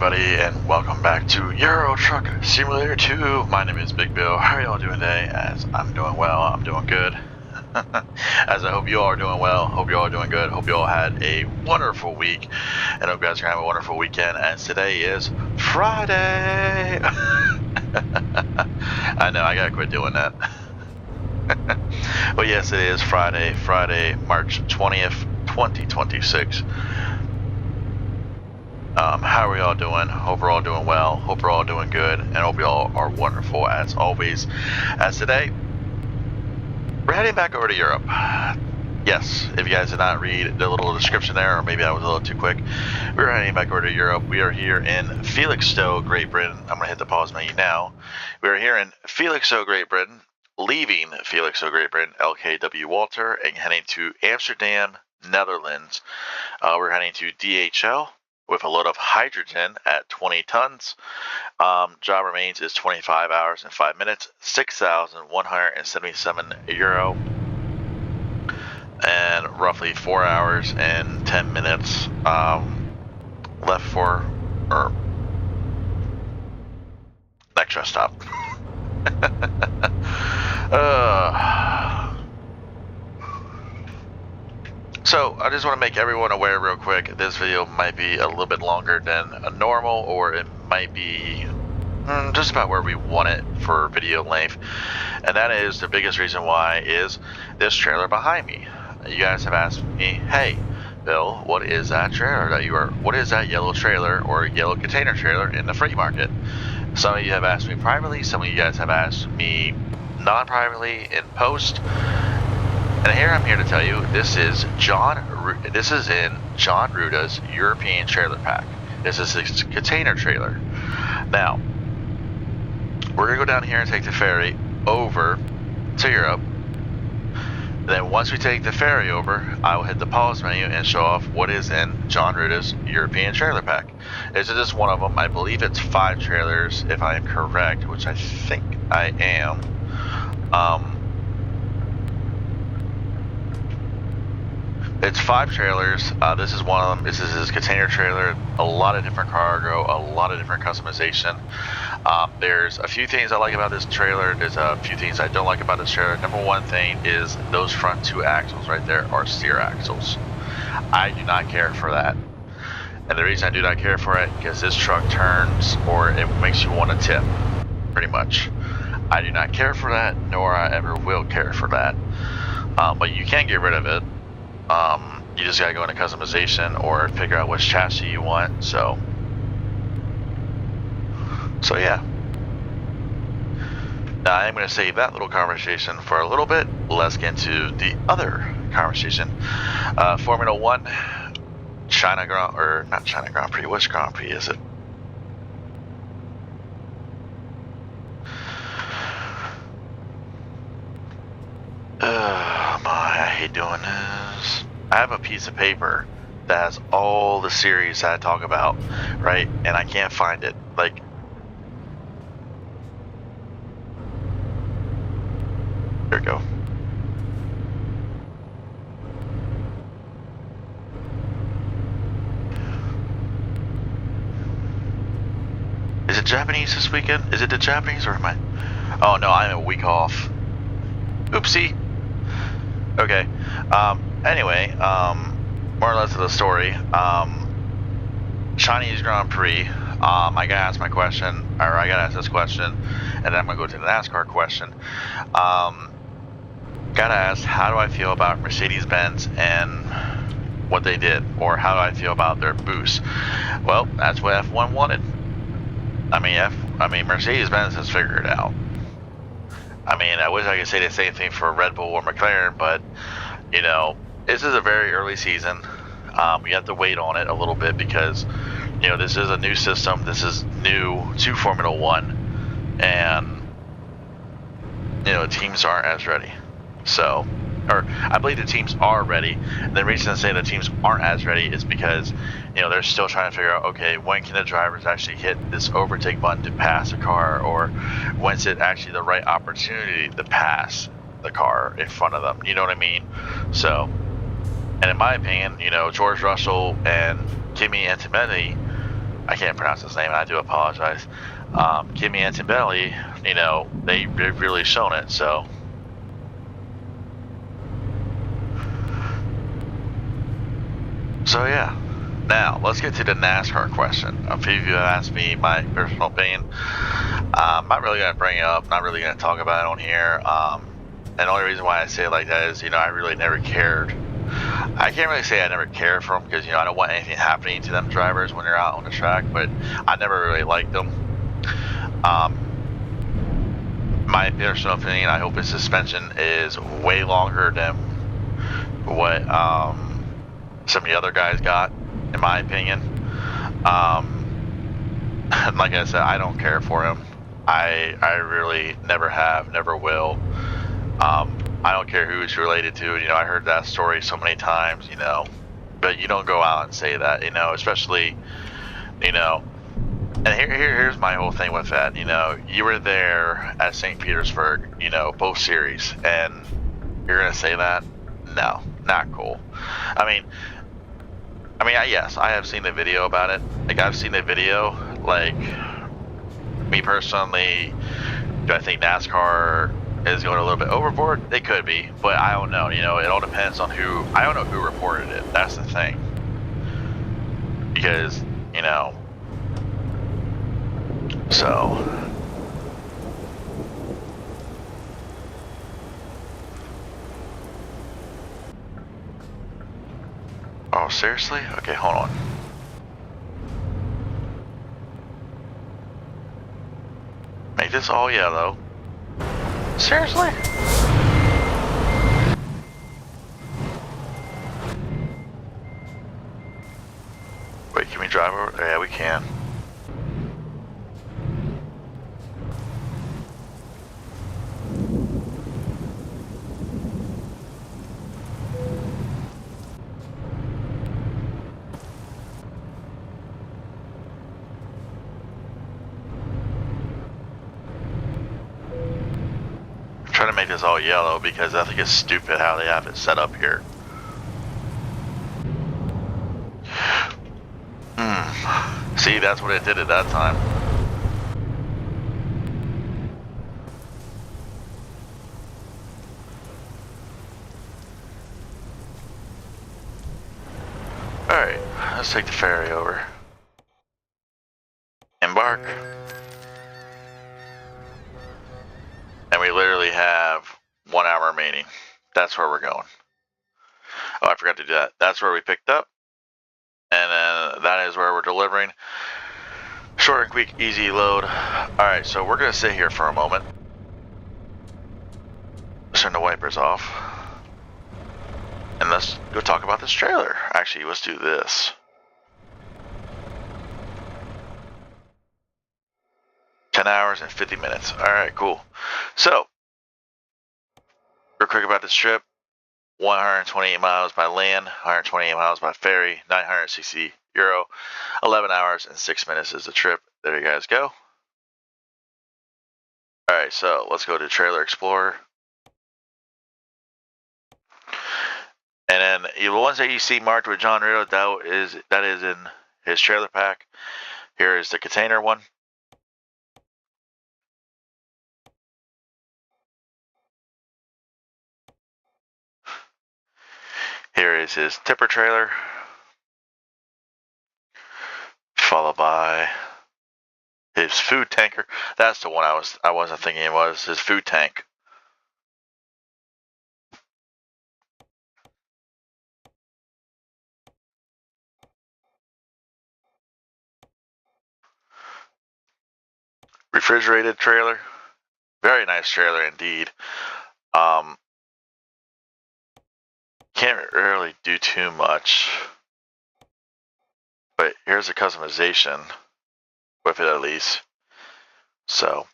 everybody, and welcome back to Euro Truck Simulator 2. My name is Big Bill. How are y'all doing today? As I'm doing well, I'm doing good. As I hope you all are doing well, hope you all are doing good, hope you all had a wonderful week, and hope you guys are going to have a wonderful weekend, as today is Friday! I know, I gotta quit doing that. But yes, it is Friday, March 20th, 2026. How are y'all doing? Hope we're all doing well. Hope we're all doing good. And hope y'all are wonderful as always. As today, we're heading back over to Europe. Yes, if you guys did not read the little description there, or maybe I was a little too quick, we're heading back over to Europe. We are here in Felixstowe, Great Britain. I'm going to hit the pause menu now. We are here in Felixstowe, Great Britain, leaving Felixstowe, Great Britain, Lkw Walter, and heading to Amsterdam, Netherlands. We're heading to DHL with a load of hydrogen at 20 tons. Job remains is 25 hours and 5 minutes, 6,177 euro, and roughly 4 hours and 10 minutes left for next rest stop. So, I just want to make everyone aware real quick, this video might be a little bit longer than a normal, or it might be just about where we want it for video length. And that is, the biggest reason why is this trailer behind me. You guys have asked me, hey, Bill, what is that trailer what is that yellow trailer or yellow container trailer in the freight market? Some of you have asked me privately, some of you guys have asked me non-privately in post. And here I'm here to tell you, this is in John Ruda's European trailer pack. This is his container trailer. Now, we're gonna go down here and take the ferry over to Europe. Then once we take the ferry over, I will hit the pause menu and show off what is in John Ruda's European trailer pack. This is just one of them. I believe it's 5 trailers, if I am correct, which I think I am. It's 5 trailers. This is one of them. This is his container trailer. A lot of different cargo, a lot of different customization. There's a few things I like about this trailer. There's a few things I don't like about this trailer. Number one thing is those front 2 axles right there are steer axles. I do not care for that. And the reason I do not care for it, because this truck turns, or it makes you want to tip, pretty much. I do not care for that, nor I ever will care for that. But you can get rid of it. You just gotta go into customization or figure out which chassis you want. So yeah. Now I'm gonna save that little conversation for a little bit. Let's get into the other conversation. Formula 1, China Grand, or not China Grand Prix. Which Grand Prix is it? Oh my, I hate doing this. I have a piece of paper that has all the series that I talk about, right? And I can't find it. Like, there we go. Is it Japanese this weekend? Is it the Japanese, or am I? Oh no, I'm a week off. Oopsie. Okay. Anyway, more or less of the story. Chinese Grand Prix. I gotta ask my question, or I gotta ask this question, and then I'm gonna go to the NASCAR question. Gotta ask, how do I feel about Mercedes-Benz and what they did, or how do I feel about their boost? Well, that's what F1 wanted. I mean, Mercedes-Benz has figured it out. I mean, I wish I could say the same thing for Red Bull or McLaren, but, you know, this is a very early season. We have to wait on it a little bit because, you know, this is a new system. This is new to Formula 1, and, you know, teams aren't as ready. So, or I believe the teams are ready. And the reason I say the teams aren't as ready is because, you know, they're still trying to figure out, okay, when can the drivers actually hit this overtake button to pass a car, or when's it actually the right opportunity to pass the car in front of them? You know what I mean? So, and in my opinion, you know, George Russell and Kimi Antonetti I can't pronounce his name, and I do apologize. Kimi Antonelli, you know, they've really shown it. So yeah. Now let's get to the NASCAR question. A few of you have asked me my personal opinion. I'm not really gonna bring it up. Not really gonna talk about it on here. And the only reason why I say it like that is, you know, I really never cared. I can't really say I never cared for them because, you know, I don't want anything happening to them drivers when they're out on the track, but I never really liked them. My personal opinion, I hope his suspension is way longer than what some of the other guys got, in my opinion. Like I said, I don't care for him. I really never have, never will. I don't care who it's related to. You know, I heard that story so many times, you know, but you don't go out and say that, you know, especially, you know, and here's my whole thing with that. You know, you were there at St. Petersburg, you know, both series, and you're going to say that? No, not cool. I mean, yes, I have seen the video about it. Like, I've seen the video. Like, me personally, do I think NASCAR is going a little bit overboard? They could be, but I don't know. You know, it all depends on who. I don't know who reported it. That's the thing. Because, you know, so. Oh, seriously? Okay, hold on. Make this all yellow. Seriously? Wait, can we drive over? Yeah, we can. Trying to make this all yellow because I think it's stupid how they have it set up here. See, that's what it did at that time. Alright, let's take the ferry over. Embark. And we literally have 1 hour remaining. That's where we're going. Oh, I forgot to do that. That's where we picked up. And then that is where we're delivering. Short and quick, easy load. Alright, so we're going to sit here for a moment. Turn the wipers off. And let's go talk about this trailer. Actually, let's do this. $10 and 50 minutes. Alright, cool. So, real quick about this trip. 128 miles by land, 128 miles by ferry, 960 euro, 11 hours and 6 minutes is the trip. There you guys go. Alright, so let's go to Trailer Explorer. And then the ones that you see marked with John Ritto, that is in his trailer pack. Here is the container one. Here is his tipper trailer, followed by his food tanker. That's the one I wasn't thinking it was, his food tank. Refrigerated trailer. Very nice trailer indeed. Can't really do too much. But here's a customization with it at least. So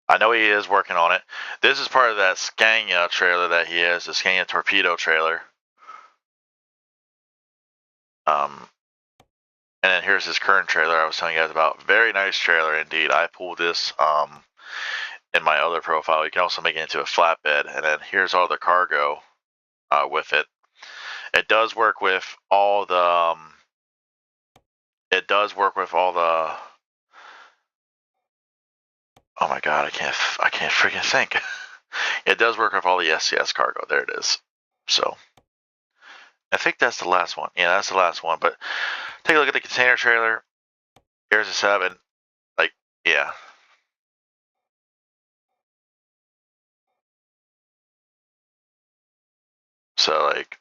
I know he is working on it. This is part of that Scania trailer that he has, the Scania torpedo trailer. And then here's his current trailer I was telling you guys about. Very nice trailer indeed. I pulled this in my other profile. You can also make it into a flatbed. And then here's all the cargo with it. It does work with all the it does work with all the. Oh my god, I can't freaking think. It does work with all the SCS cargo. There it is. So I think that's the last one. Yeah, that's the last one. But take a look at the container trailer. Here's a 7. Like, yeah. So like,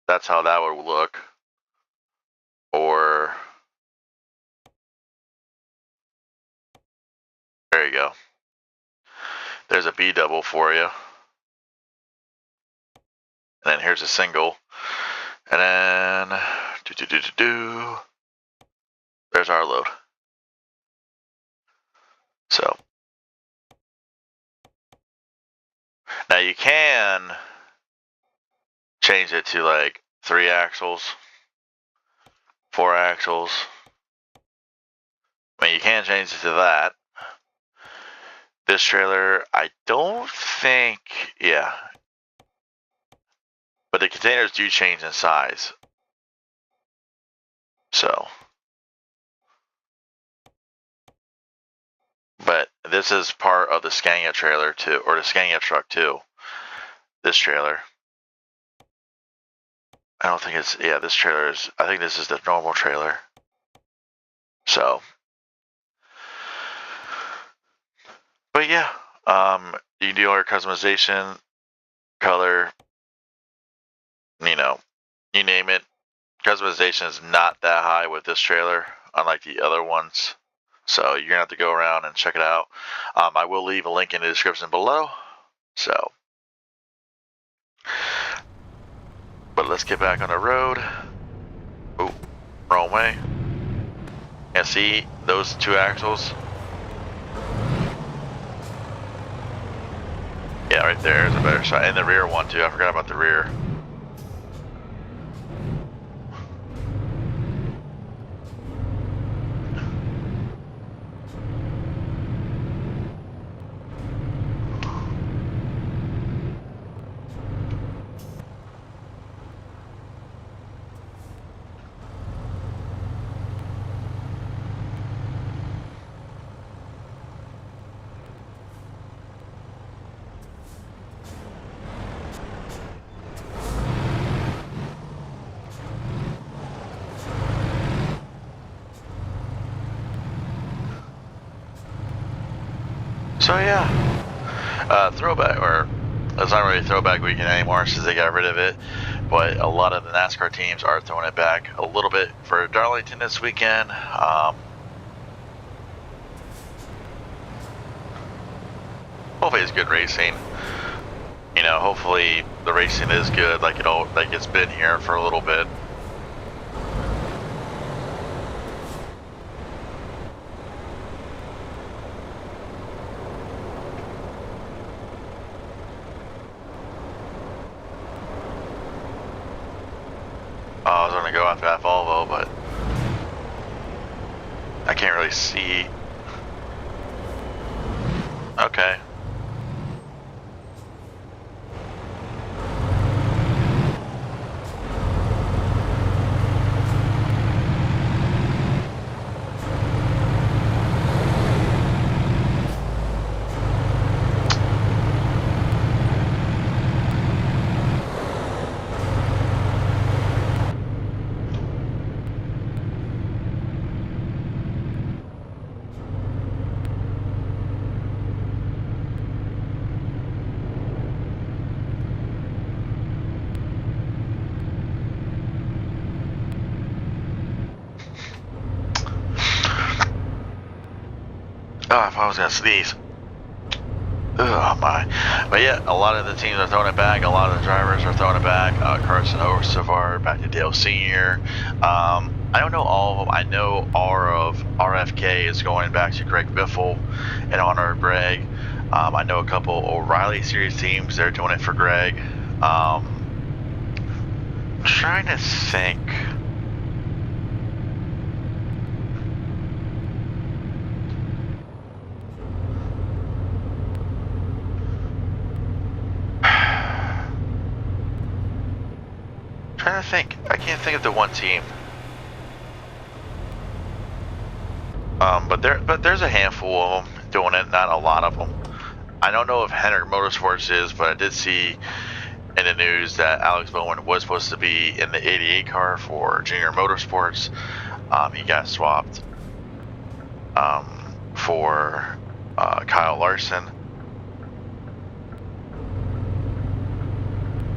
that's how that would look. Or there you go. There's a B double for you. And then here's a single. And then there's our load. So now you can change it to like 3 axles, 4 axles. I mean, you can change it to that. This trailer, I don't think, yeah. But the containers do change in size. So. But this is part of the Scania trailer too, or the Scania truck too. This trailer. I don't think it's, yeah, this trailer is, I think this is the normal trailer. So. But yeah, you can do all your customization, color, you know, you name it. Customization is not that high with this trailer, unlike the other ones. So you're gonna have to go around and check it out. I will leave a link in the description below. So, but let's get back on the road. Oh, wrong way. And see those 2 axles? Yeah, right there is a better shot. And the rear one too. I forgot about the rear. So yeah, throwback, or it's not really throwback weekend anymore since they got rid of it, but a lot of the NASCAR teams are throwing it back a little bit for Darlington this weekend. Hopefully it's good racing. You know, hopefully the racing is good like it's been here for a little bit. I was gonna go after that Volvo, but I can't really see. Okay. Oh, if I was gonna sneeze. Oh my. But yeah, a lot of the teams are throwing it back. A lot of the drivers are throwing it back. Carson Ostervar back to Dale Sr. I don't know all of them. I know R of RFK is going back to Greg Biffle in honor of Greg. I know a couple O'Reilly Series teams, they're doing it for Greg. I'm trying to think. I can't think of the one team. But there's a handful of them doing it, not a lot of them. I don't know if Hendrick Motorsports is, but I did see in the news that Alex Bowman was supposed to be in the 88 car for Junior Motorsports. He got swapped for Kyle Larson.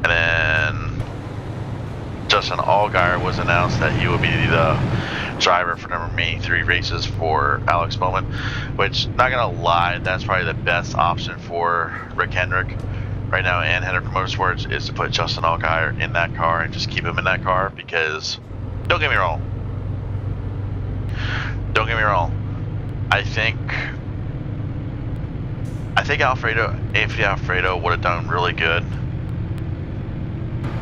And then Justin Allgaier was announced that he will be the driver for the remaining 3 races for Alex Bowman, which, not gonna lie, that's probably the best option for Rick Hendrick right now and Hendrick Motorsports, is to put Justin Allgaier in that car and just keep him in that car, because don't get me wrong, I think Anthony Alfredo would have done really good.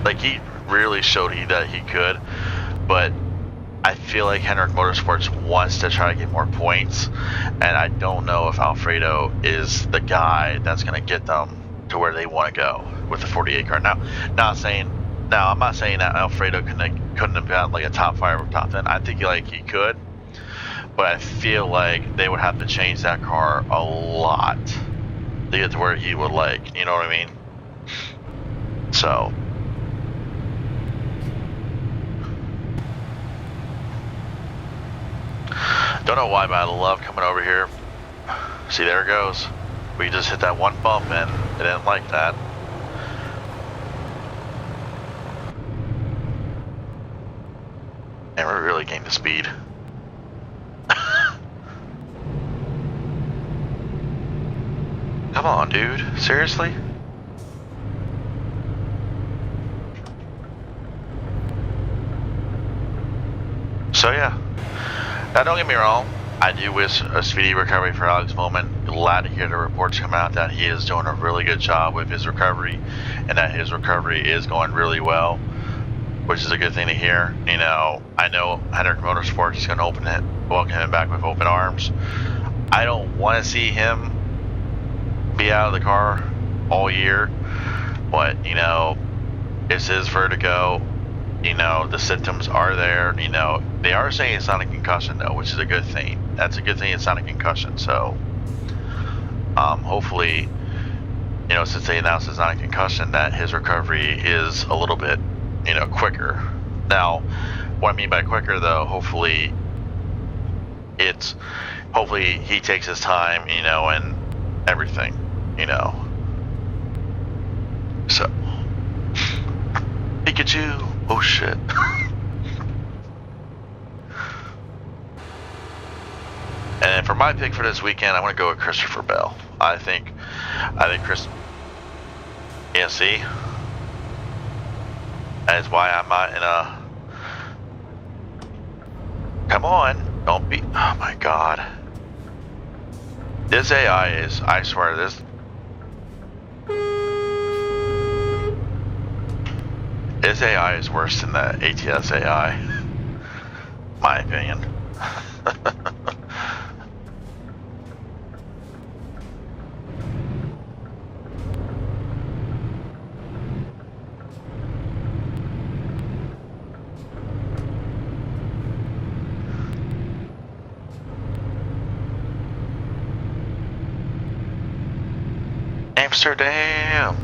Like, he really showed that he could, but I feel like Hendrick Motorsports wants to try to get more points, and I don't know if Alfredo is the guy that's going to get them to where they want to go with the 48 car. Now, I'm not saying that Alfredo couldn't have got like a top 5 or top 10. I think he could, but I feel like they would have to change that car a lot to get to where he would like. You know what I mean? So. Don't know why, but I love coming over here. See, there it goes. We just hit that one bump and it didn't like that. And we really gained the speed. Come on, dude. Seriously? So yeah. Now, don't get me wrong, I do wish a speedy recovery for Alex Bowman. Glad to hear the reports come out that he is doing a really good job with his recovery, and that his recovery is going really well, which is a good thing to hear. You know, I know Hendrick Motorsports is going to welcome him back with open arms. I don't want to see him be out of the car all year, but, you know, it's his vertigo. You know, the symptoms are there. You know, they are saying it's not a concussion, though, which is a good thing. That's a good thing it's not a concussion. So, hopefully, you know, since they announced it's not a concussion, that his recovery is a little bit, you know, quicker. Now, what I mean by quicker, though, hopefully he takes his time, you know, and everything, you know. So, Pikachu. Oh shit. And for my pick for this weekend, I'm gonna go with Christopher Bell. I think Chris. Yeah, see, that is why I'm not in a. Come on, don't be. Oh my god. This AI is. I swear this. This AI is worse than the ATS AI, my opinion. Amsterdam.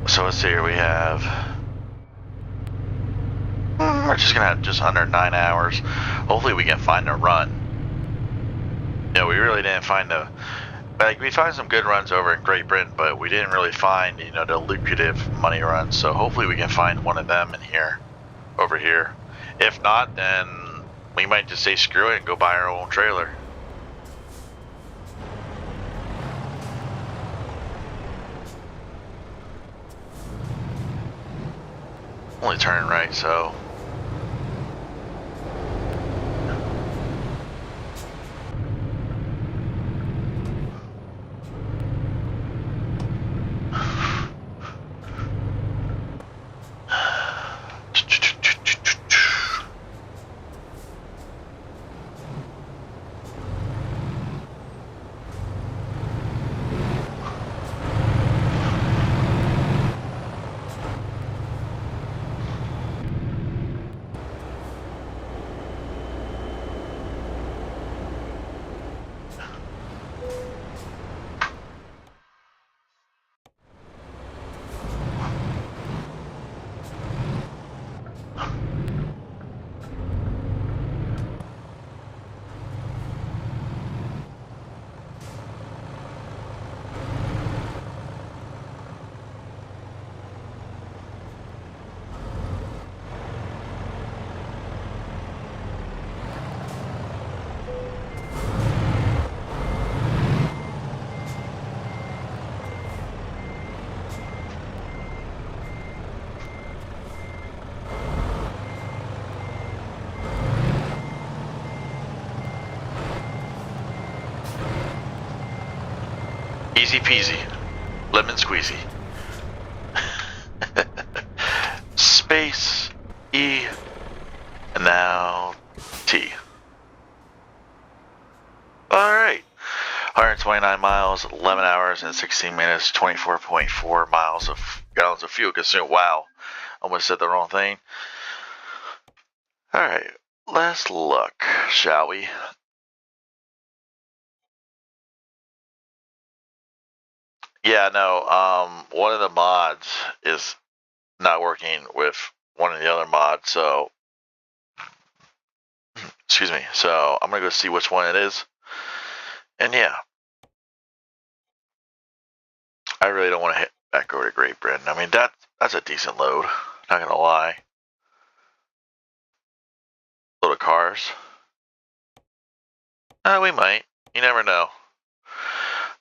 So let's see here, we have, we're just gonna have just under 9 hours. Hopefully we can find a run. You know, we really didn't find we found some good runs over in Great Britain, but we didn't really find, you know, the lucrative money runs. So hopefully we can find one of them in here, over here. If not, then we might just say screw it and go buy our own trailer. Only turning right, so. Easy peasy. Lemon squeezy. Space E and now T. Alright. 129 miles, 11 hours and 16 minutes, 24.4 miles of gallons of fuel consumed. Wow. Almost said the wrong thing. Alright. Let's look, shall we? Yeah, no, one of the mods is not working with one of the other mods, so excuse me. So I'm gonna go see which one it is. And yeah, I really don't want to hit back over to Great Britain. I mean that's a decent load, not gonna lie. Load of cars. We might. You never know.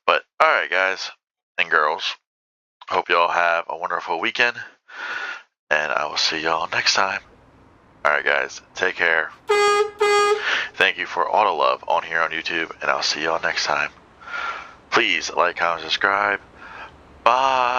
But alright guys and girls. Hope y'all have a wonderful weekend. And I will see y'all next time. Alright guys, take care. Thank you for all the love on here on YouTube, and I'll see y'all next time. Please like, comment, subscribe. Bye.